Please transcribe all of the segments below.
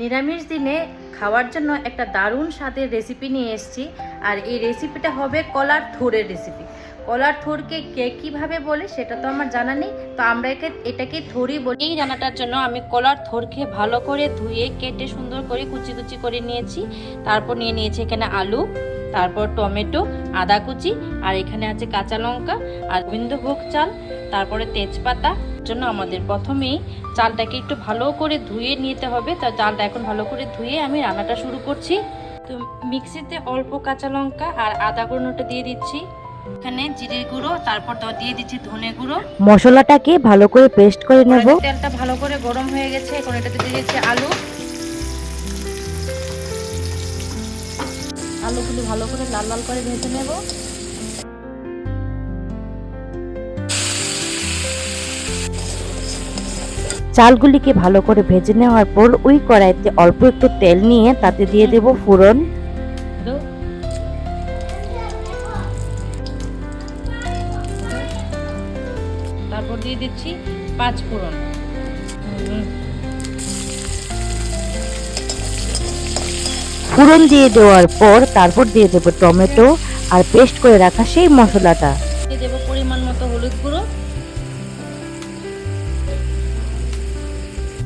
নিরামিষ দিনে খাওয়ার জন্য একটা দারুণ স্বাদের রেসিপি নিয়ে এসেছি। আর এই রেসিপিটা হবে কলার থুরের রেসিপি। কলার থুরকে কে কীভাবে বলে সেটা তো আমার জানা নেই, তো আমরা এটাকে থুরই বলি। এই রান্নাটার জন্য আমি কলার থুরকে ভালো করে ধুয়ে কেটে সুন্দর করে কুচি কুচি করে নিয়েছি। তারপর নিয়ে নিয়েছি এখানে আলু, তারপর টমেটো, আদা কুচি, আর এখানে আছে কাঁচা লঙ্কা আর গোবিন্দভোগ চাল, তারপরে তেজপাতা। জন্য আমাদের প্রথমেই চালটাকে একটু ভালো করে ধুয়ে নিতে হবে। তো চালটা এখন ভালো করে ধুয়ে আমি রান্নাটা শুরু করছি। তো মিক্সিতে অল্প কাঁচা লঙ্কা আর আদা গুঁড়োটা দিয়ে দিচ্ছি, এখানে জিরে গুঁড়ো, তারপর দিয়ে দিচ্ছি ধনে গুঁড়ো। মশলাটাকে ভালো করে পেস্ট করে নেব। তেলটা ভালো করে গরম হয়ে গেছে, এখন এটাতে দিয়ে দিচ্ছি আলু। আলুগুলো ভালো করে লাল লাল করে ভেজে নেব। চালগুলিকে ভালো করে ভেজে নেওয়ার পর ওই কড়াইতে অল্প একটু তেল নিয়ে তাতে দিয়ে দেব ফোড়ন। তারপর দিয়ে দিচ্ছি 5 ফোড়ন। ফোড়ন দিয়ে দেওয়ার পর তারপর দিয়ে দেব টমেটো আর পেস্ট করে রাখা সেই মশলাটা। দিয়ে দেব পরিমাণ মতো হলুদ গুঁড়ো,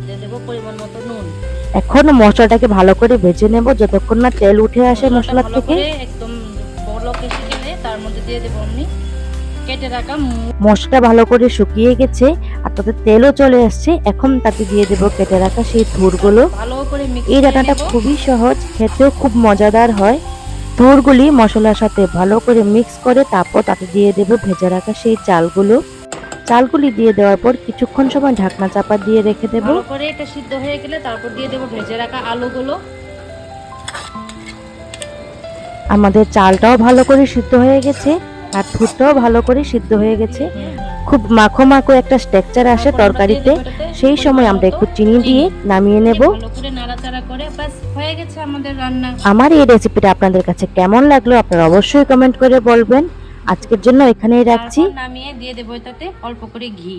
দিয়ে দেব পরিমাণ মতো নুন। এখন মশলাটাকে ভালো করে ভেজে নেব যতক্ষণ না তেল উঠে আসে মশলা থেকে। একদম বলক এসে গেলে তার মধ্যে দিয়ে দেব আমি কেটে রাখা। মশলাটা ভালো করে শুকিয়ে গেছে আর তাতে তেলও চলে আসছে। এখন তাতে দিয়ে দেব কেটে রাখা সেই থুরগুলো। ভালো করে এই রান্নাটা খুবই সহজ, খেতেও খুব মজাদার হয়। থুরগুলি মশলার সাথে ভালো করে মিক্স করে তারপর তাতে দিয়ে দেব ভেজে রাখা সেই চালগুলো। চালগুলি দিয়ে দেওয়ার পর কিছুক্ষণ সময় ঢাকনা চাপা দিয়ে রেখে দেব। ভালো করে এটা সিদ্ধ হয়ে গেলে তারপর দিয়ে দেব ভেজে রাখা আলুগুলো। আমাদের চালটাও ভালো করে সিদ্ধ হয়ে গেছে আর থুরটাও ভালো করে সিদ্ধ হয়ে গেছে। খুব মাখো মাখো একটা স্ট্রাকচার আসে তরকারিতে। সেই সময় আমরা একটু চিনি দিয়ে নামিয়ে নেব। ভালো করে নাড়াচাড়া করে বাস হয়ে গেছে আমাদের রান্না। আমার এই রেসিপিটা আপনাদের কাছে কেমন লাগলো আপনারা অবশ্যই কমেন্ট করে বলবেন। আজকের জন্য এখানেই রাখছি। নামিয়ে দিয়ে দেব এটাতে অল্প করে ঘি।